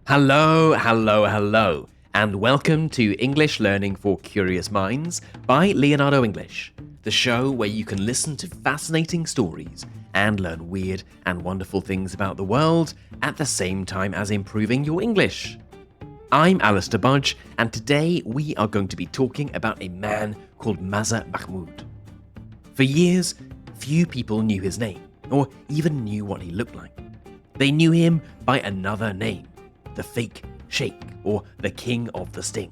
Hello, and welcome to English Learning for Curious Minds by Leonardo English, the show where you can listen to fascinating stories and learn weird and wonderful things about the world at the same time as improving your English. I'm Alistair Budge, and today we are going to be talking about a man called Mazher Mahmood. For years, few people knew his name, or even knew what he looked like. They knew him by another name, the Fake Sheikh, or the King of the Sting.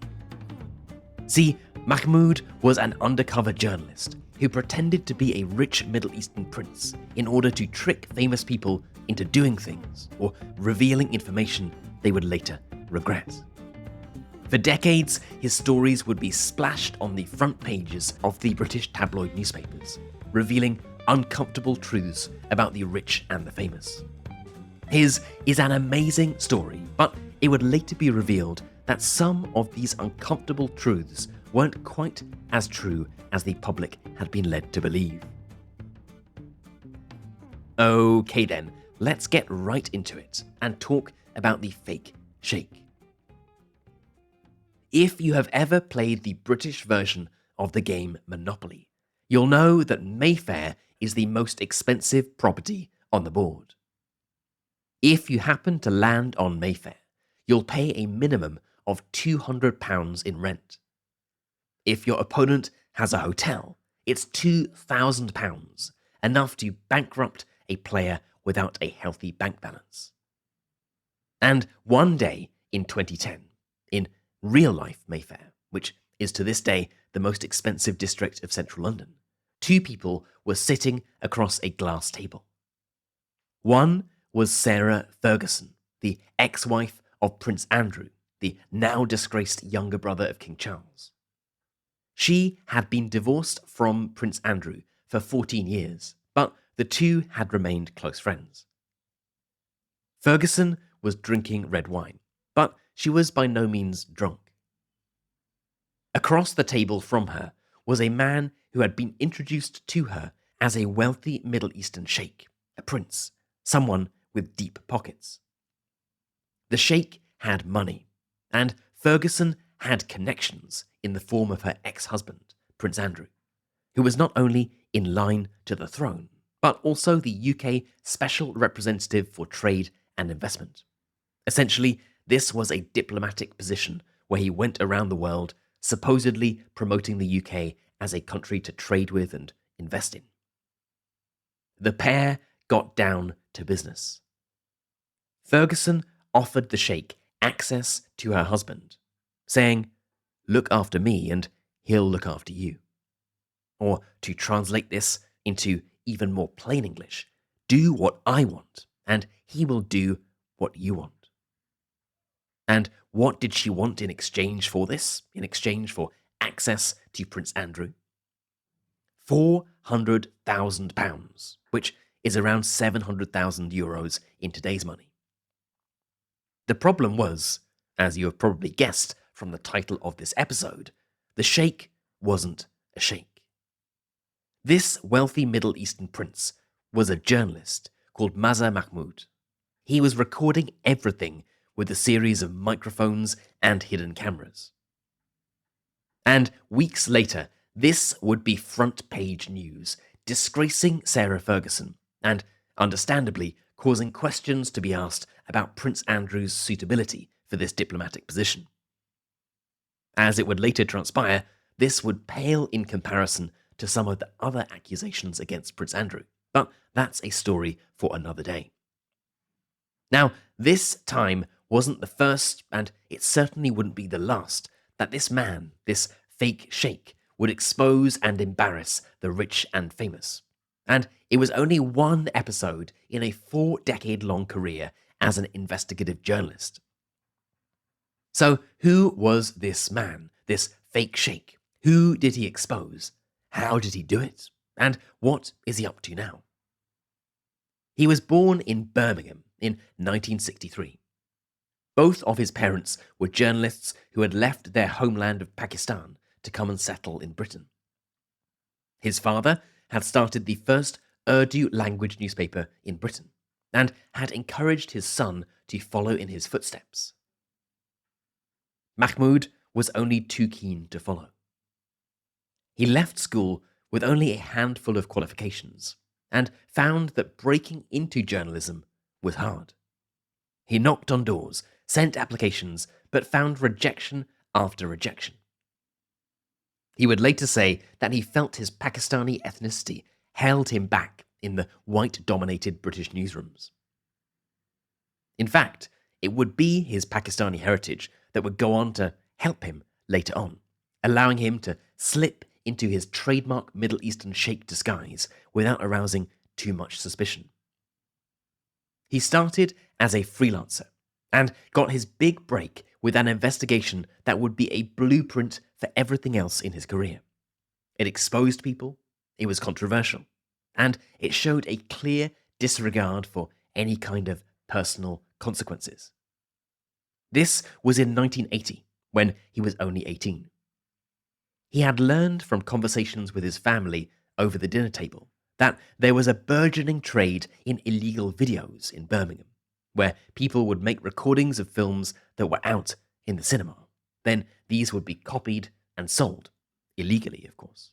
See, Mahmood was an undercover journalist who pretended to be a rich Middle Eastern prince in order to trick famous people into doing things or revealing information they would later regret. For decades, his stories would be splashed on the front pages of the British tabloid newspapers, revealing uncomfortable truths about the rich and the famous. His is an amazing story, but it would later be revealed that some of these uncomfortable truths weren't quite as true as the public had been led to believe. Okay then, let's get right into it and talk about the Fake Sheikh. If you have ever played the British version of the game Monopoly, you'll know that Mayfair is the most expensive property on the board. If you happen to land on Mayfair, you'll pay a minimum of £200 in rent. If your opponent has a hotel, it's £2,000, enough to bankrupt a player without a healthy bank balance. And one day in 2010, in real-life Mayfair, which is to this day the most expensive district of central London, two people were sitting across a glass table. One was Sarah Ferguson, the ex-wife of Prince Andrew, the now disgraced younger brother of King Charles. She had been divorced from Prince Andrew for 14 years, but the two had remained close friends. Ferguson was drinking red wine, but she was by no means drunk. Across the table from her was a man who had been introduced to her as a wealthy Middle Eastern sheikh, a prince, someone with deep pockets. The sheikh had money, and Ferguson had connections in the form of her ex-husband, Prince Andrew, who was not only in line to the throne, but also the UK Special Representative for Trade and Investment. Essentially, this was a diplomatic position where he went around the world supposedly promoting the UK as a country to trade with and invest in. The pair got down to business. Ferguson offered the sheikh access to her husband, saying, "Look after me and he'll look after you." Or, to translate this into even more plain English, do what I want and he will do what you want. And what did she want in exchange for this? In exchange for access to Prince Andrew? £400,000, which is around 700,000 euros in today's money. The problem was, as you have probably guessed from the title of this episode, the sheikh wasn't a sheikh. This wealthy Middle Eastern prince was a journalist called Mazher Mahmood. He was recording everything with a series of microphones and hidden cameras. And weeks later, this would be front page news, disgracing Sarah Ferguson and, understandably, causing questions to be asked about Prince Andrew's suitability for this diplomatic position. As it would later transpire, this would pale in comparison to some of the other accusations against Prince Andrew, but that's a story for another day. Now, this time wasn't the first, and it certainly wouldn't be the last, that this man, this fake sheikh, would expose and embarrass the rich and famous. And it was only one episode in a 4-decade-long career as an investigative journalist. So who was this man, this fake sheikh? Who did he expose? How did he do it? And what is he up to now? He was born in Birmingham in 1963. Both of his parents were journalists who had left their homeland of Pakistan to come and settle in Britain. His father had started the first Urdu language newspaper in Britain and had encouraged his son to follow in his footsteps, Mahmood was only too keen to follow. He left school with only a handful of qualifications and found that breaking into journalism was hard. He knocked on doors, sent applications, but found rejection after rejection. He would later say that he felt his Pakistani ethnicity held him back in the white-dominated British newsrooms. In fact, it would be his Pakistani heritage that would go on to help him later on, allowing him to slip into his trademark Middle Eastern sheikh disguise without arousing too much suspicion. He started as a freelancer and got his big break with an investigation that would be a blueprint for everything else in his career. It exposed people, it was controversial, and it showed a clear disregard for any kind of personal consequences. This was in 1980, when he was only 18. He had learned from conversations with his family over the dinner table that there was a burgeoning trade in illegal videos in Birmingham, where people would make recordings of films that were out in the cinema. Then these would be copied and sold, illegally, of course.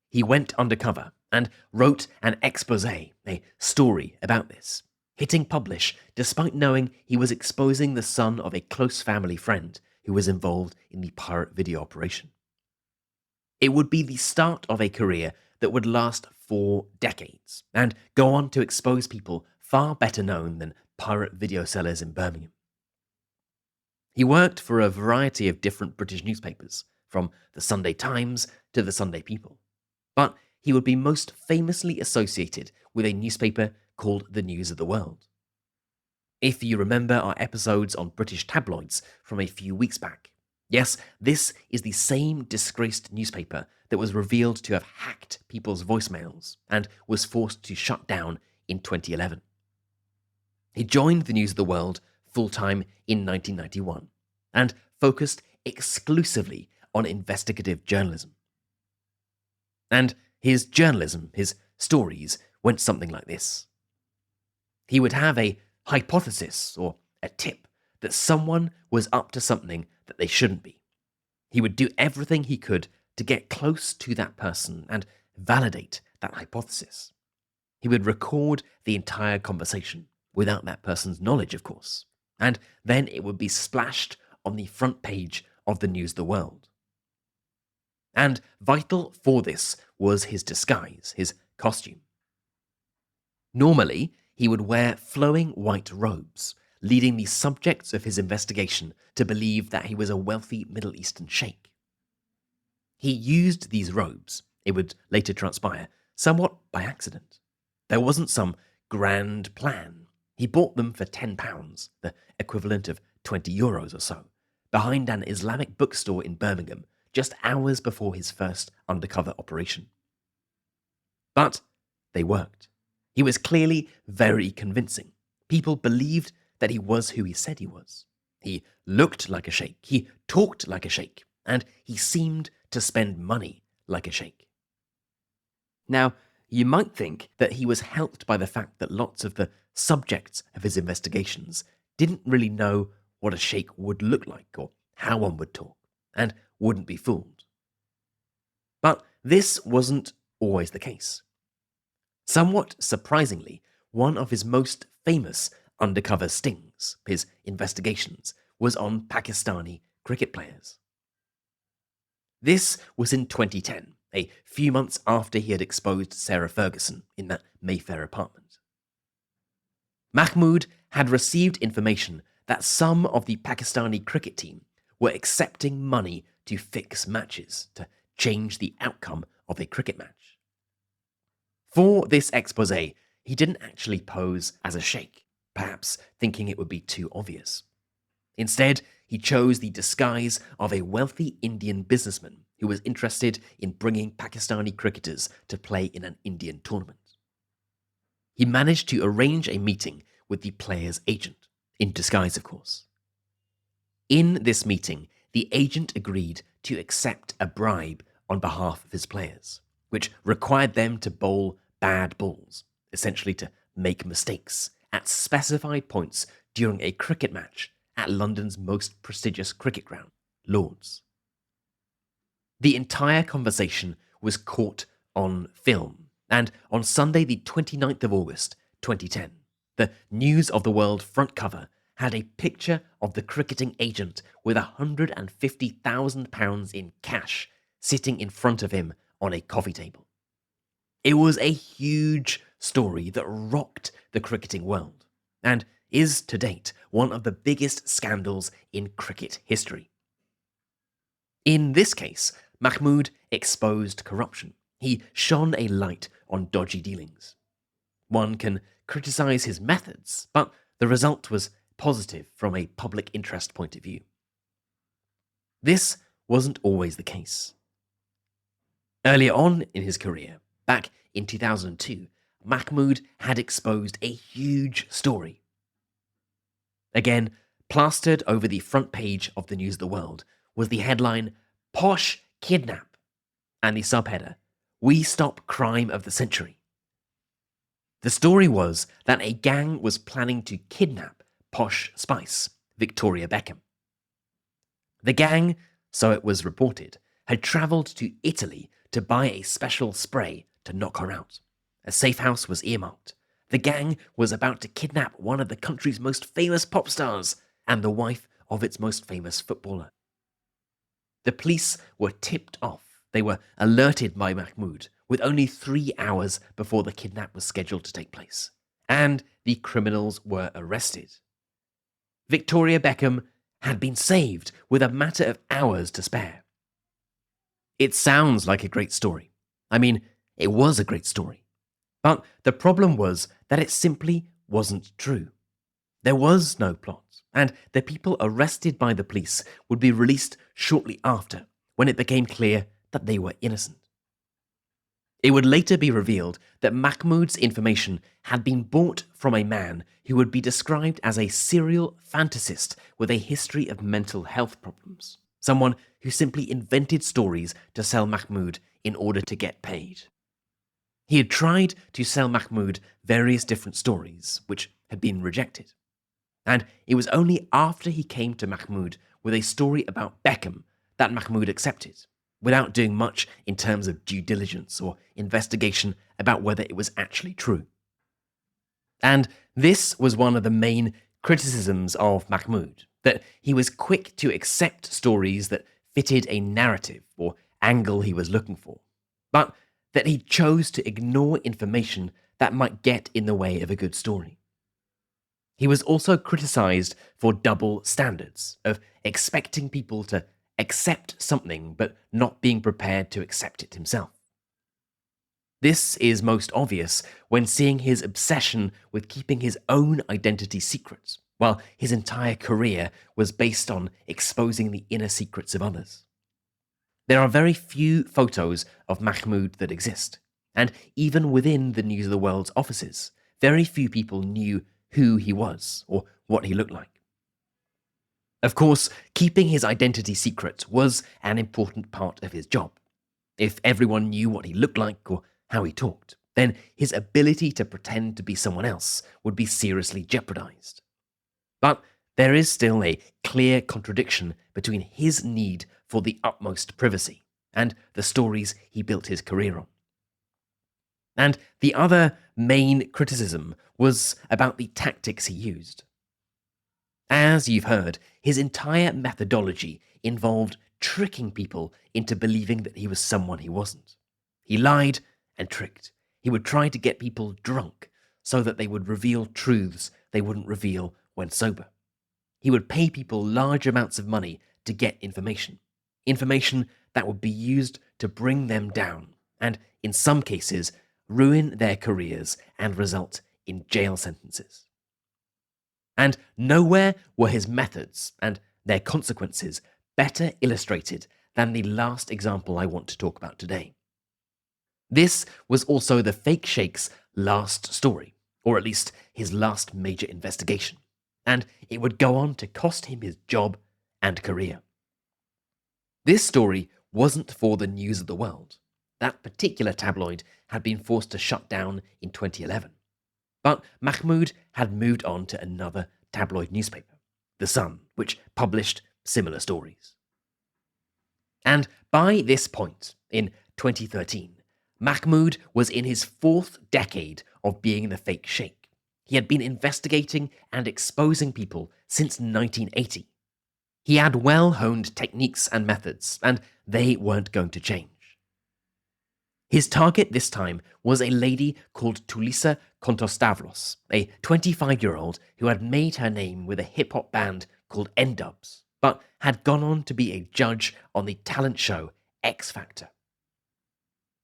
He went undercover and wrote an exposé, a story about this, hitting publish despite knowing he was exposing the son of a close family friend who was involved in the pirate video operation. It would be the start of a career that would last 4 decades and go on to expose people far better known than pirate video sellers in Birmingham. He worked for a variety of different British newspapers, from the Sunday Times to the Sunday People, but he would be most famously associated with a newspaper called the News of the World. If you remember our episodes on British tabloids from a few weeks back, yes, this is the same disgraced newspaper that was revealed to have hacked people's voicemails and was forced to shut down in 2011. He joined the News of the World full-time in 1991 and focused exclusively on investigative journalism. And his journalism, his stories, went something like this. He would have a hypothesis or a tip that someone was up to something that they shouldn't be. He would do everything he could to get close to that person and validate that hypothesis. He would record the entire conversation, without that person's knowledge, of course, and then it would be splashed on the front page of the News of the World. And vital for this was his disguise, his costume. Normally, he would wear flowing white robes, leading the subjects of his investigation to believe that he was a wealthy Middle Eastern sheikh. He used these robes, it would later transpire, somewhat by accident. There wasn't some grand plan. He bought them for £10, the equivalent of €20 or so, behind an Islamic bookstore in Birmingham, just hours before his first undercover operation. But they worked. He was clearly very convincing. People believed that he was who he said he was. He looked like a sheikh, he talked like a sheikh, and he seemed to spend money like a sheikh. Now, you might think that he was helped by the fact that lots of the subjects of his investigations didn't really know what a sheikh would look like or how one would talk, and wouldn't be fooled. But this wasn't always the case. Somewhat surprisingly, one of his most famous undercover stings, his investigations, was on Pakistani cricket players. This was in 2010, a few months after he had exposed Sarah Ferguson in that Mayfair apartment. Mahmood had received information that some of the Pakistani cricket team were accepting money to fix matches, to change the outcome of a cricket match. For this expose, he didn't actually pose as a sheikh, perhaps thinking it would be too obvious. Instead, he chose the disguise of a wealthy Indian businessman who was interested in bringing Pakistani cricketers to play in an Indian tournament. He managed to arrange a meeting with the player's agent, in disguise, of course. In this meeting, the agent agreed to accept a bribe on behalf of his players, which required them to bowl bad balls, essentially to make mistakes, at specified points during a cricket match at London's most prestigious cricket ground, Lord's. The entire conversation was caught on film, and on Sunday, the 29th of August, 2010, the News of the World front cover had a picture of the cricketing agent with £150,000 in cash sitting in front of him on a coffee table. It was a huge story that rocked the cricketing world, and is to date one of the biggest scandals in cricket history. In this case, Mahmood exposed corruption. He shone a light on dodgy dealings. One can criticize his methods, but the result was positive from a public interest point of view. This wasn't always the case. Earlier on in his career, back in 2002, Mahmood had exposed a huge story. Again, plastered over the front page of the News of the World was the headline, "Posh Kidnap," and the subheader, "We Stop Crime of the Century." The story was that a gang was planning to kidnap Posh Spice, Victoria Beckham. The gang, so it was reported, had travelled to Italy to buy a special spray to knock her out. A safe house was earmarked. The gang was about to kidnap one of the country's most famous pop stars and the wife of its most famous footballer. The police were tipped off. They were alerted by Mahmood with only 3 hours before the kidnap was scheduled to take place, and the criminals were arrested. Victoria Beckham had been saved with a matter of hours to spare. It sounds like a great story. I mean, it was a great story. But the problem was that it simply wasn't true. There was no plot, and the people arrested by the police would be released shortly after, when it became clear that they were innocent. It would later be revealed that Mahmood's information had been bought from a man who would be described as a serial fantasist with a history of mental health problems, someone who simply invented stories to sell Mahmood in order to get paid. He had tried to sell Mahmood various different stories, which had been rejected. And it was only after he came to Mahmood with a story about Beckham that Mahmood accepted, without doing much in terms of due diligence or investigation about whether it was actually true. And this was one of the main criticisms of Mahmood, that he was quick to accept stories that fitted a narrative or angle he was looking for, but that he chose to ignore information that might get in the way of a good story. He was also criticized for double standards, of expecting people to accept something but not being prepared to accept it himself. This is most obvious when seeing his obsession with keeping his own identity secret, while his entire career was based on exposing the inner secrets of others. There are very few photos of Mahmood that exist, and even within the News of the World's offices, very few people knew who he was or what he looked like. Of course, keeping his identity secret was an important part of his job. If everyone knew what he looked like or how he talked, then his ability to pretend to be someone else would be seriously jeopardized. But there is still a clear contradiction between his need for the utmost privacy and the stories he built his career on. And the other main criticism was about the tactics he used. As you've heard, his entire methodology involved tricking people into believing that he was someone he wasn't. He lied and tricked. He would try to get people drunk so that they would reveal truths they wouldn't reveal when sober. He would pay people large amounts of money to get information that would be used to bring them down, and in some cases, ruin their careers and result in jail sentences. And nowhere were his methods and their consequences better illustrated than the last example I want to talk about today. This was also the Fake Sheikh's last story, or at least his last major investigation, and it would go on to cost him his job and career. This story wasn't for the News of the World. That particular tabloid had been forced to shut down in 2011. But Mahmood had moved on to another tabloid newspaper. The Sun, which published similar stories. And by this point, in 2013, Mahmood was in his 4th decade of being the fake sheikh. He had been investigating and exposing people since 1980. He had well-honed techniques and methods, and they weren't going to change. His target this time was a lady called Tulisa Contostavlos, a 25-year-old who had made her name with a hip-hop band called N-Dubs, but had gone on to be a judge on the talent show X Factor.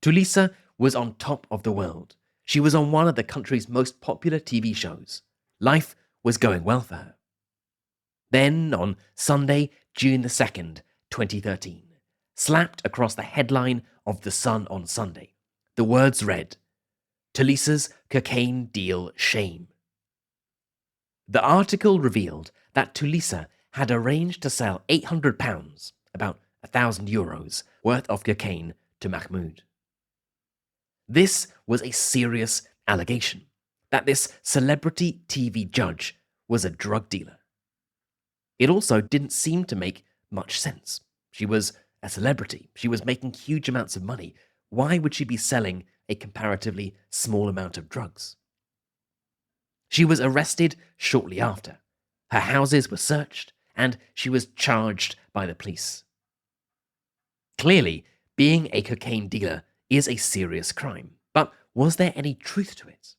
Tulisa was on top of the world. She was on one of the country's most popular TV shows. Life was going well for her. Then, on Sunday, June the 2nd, 2013, slapped across the headline of The Sun on Sunday, the words read, "Tulisa's cocaine deal shame." The article revealed that Tulisa had arranged to sell £800, about €1,000, worth of cocaine to Mahmood. This was a serious allegation, that this celebrity TV judge was a drug dealer. It also didn't seem to make much sense. She was a celebrity. She was making huge amounts of money. Why would she be selling a comparatively small amount of drugs? She was arrested shortly after. Her houses were searched, and she was charged by the police. Clearly, being a cocaine dealer is a serious crime, but was there any truth to it?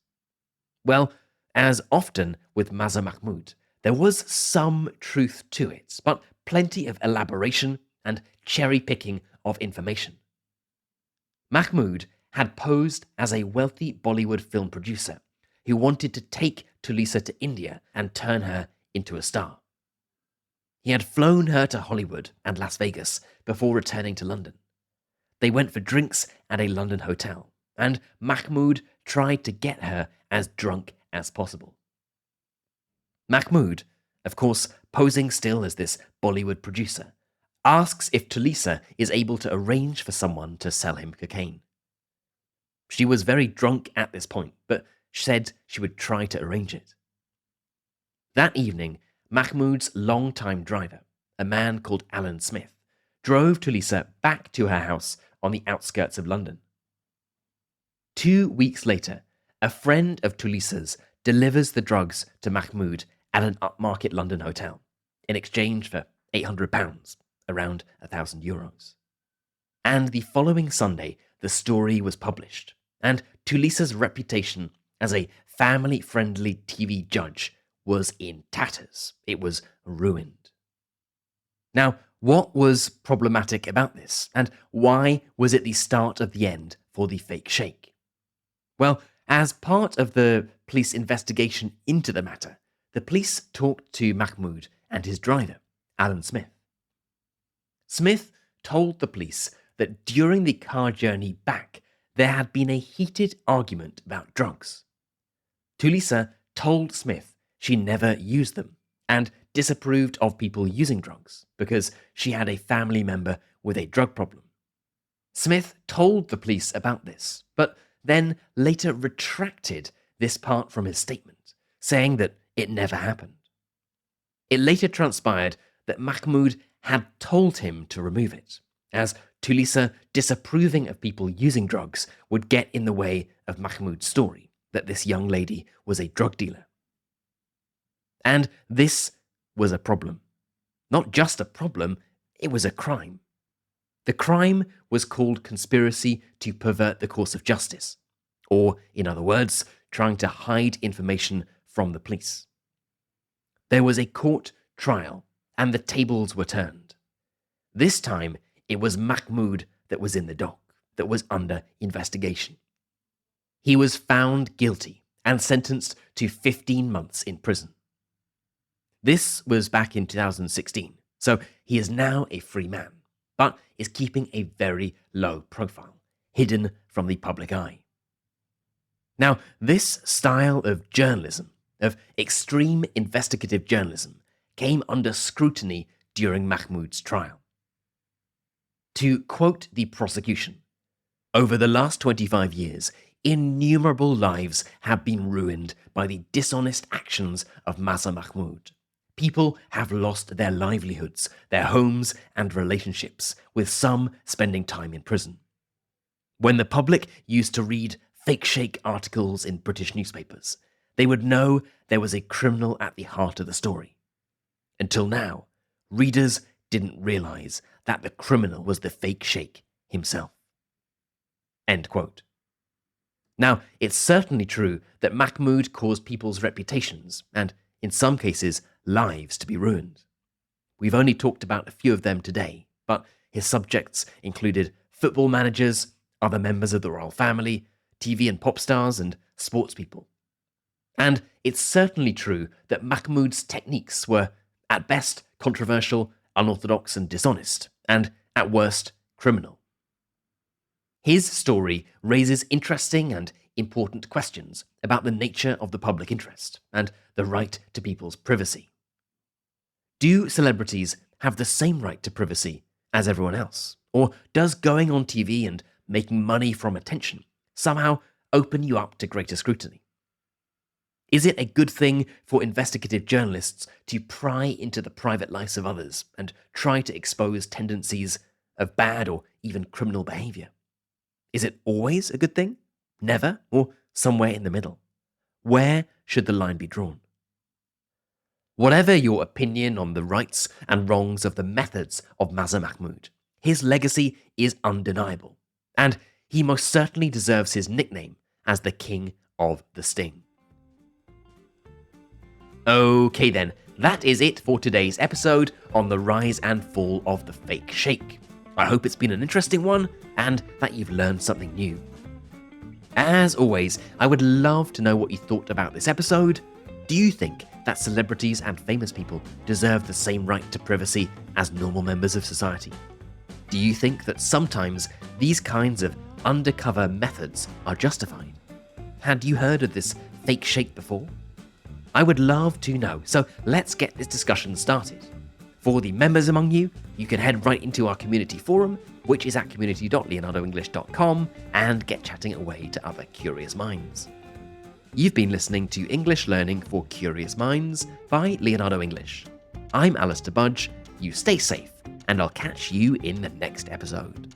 Well, as often with Mazher Mahmood, there was some truth to it, but plenty of elaboration and cherry-picking of information. Mahmood had posed as a wealthy Bollywood film producer who wanted to take Tulisa to India and turn her into a star. He had flown her to Hollywood and Las Vegas before returning to London. They went for drinks at a London hotel, and Mahmood tried to get her as drunk as possible. Mahmood, of course posing still as this Bollywood producer, asks if Tulisa is able to arrange for someone to sell him cocaine. She was very drunk at this point, but said she would try to arrange it. That evening, Mahmood's longtime driver, a man called Alan Smith, drove Tulisa back to her house on the outskirts of London. 2 weeks later, a friend of Tulisa's delivers the drugs to Mahmood at an upmarket London hotel in exchange for £800, around €1,000. And the following Sunday, the story was published, and Tulisa's reputation as a family-friendly TV judge was in tatters. It was ruined. Now, what was problematic about this, and why was it the start of the end for the fake sheikh? Well, as part of the police investigation into the matter, the police talked to Mahmood and his driver, Alan Smith. Smith told the police that during the car journey back, there had been a heated argument about drugs. Tulisa told Smith she never used them and disapproved of people using drugs because she had a family member with a drug problem. Smith told the police about this, but then later retracted this part from his statement, saying that it never happened. It later transpired that Mahmood had told him to remove it, as Tulisa disapproving of people using drugs would get in the way of Mahmood's story that this young lady was a drug dealer. And this was a problem. Not just a problem, it was a crime. The crime was called conspiracy to pervert the course of justice, or, in other words, trying to hide information from the police. There was a court trial, and the tables were turned. This time, it was Mahmood that was in the dock, that was under investigation. He was found guilty and sentenced to 15 months in prison. This was back in 2016, so he is now a free man, but is keeping a very low profile, hidden from the public eye. Now, this style of journalism, of extreme investigative journalism, came under scrutiny during Mahmood's trial. To quote the prosecution, "Over the last 25 years, innumerable lives have been ruined by the dishonest actions of Mazher Mahmood. People have lost their livelihoods, their homes, and relationships, with some spending time in prison. When the public used to read Fake Sheikh articles in British newspapers, they would know there was a criminal at the heart of the story. Until now, readers didn't realise that the criminal was the Fake Sheikh himself. End quote. Now, it's certainly true that Mahmood caused people's reputations, and in some cases, lives to be ruined. We've only talked about a few of them today, but his subjects included football managers, other members of the royal family, TV and pop stars, and sports people. And it's certainly true that Mahmood's techniques were, at best, controversial, unorthodox, and dishonest, and, at worst, criminal. His story raises interesting and important questions about the nature of the public interest and the right to people's privacy. Do celebrities have the same right to privacy as everyone else? Or does going on TV and making money from attention somehow open you up to greater scrutiny? Is it a good thing for investigative journalists to pry into the private lives of others and try to expose tendencies of bad or even criminal behaviour? Is it always a good thing? Never? Or somewhere in the middle? Where should the line be drawn? Whatever your opinion on the rights and wrongs of the methods of Mazher Mahmood, his legacy is undeniable, and he most certainly deserves his nickname as the King of the Sting. Okay then, that is it for today's episode on the rise and fall of the Fake Sheikh. I hope it's been an interesting one and that you've learned something new. As always, I would love to know what you thought about this episode. Do you think that celebrities and famous people deserve the same right to privacy as normal members of society? Do you think that sometimes these kinds of undercover methods are justified? Had you heard of this Fake Sheikh before? I would love to know, so let's get this discussion started. For the members among you, you can head right into our community forum, which is at community.leonardoenglish.com, and get chatting away to other curious minds. You've been listening to English Learning for Curious Minds by Leonardo English. I'm Alistair Budge, you stay safe, and I'll catch you in the next episode.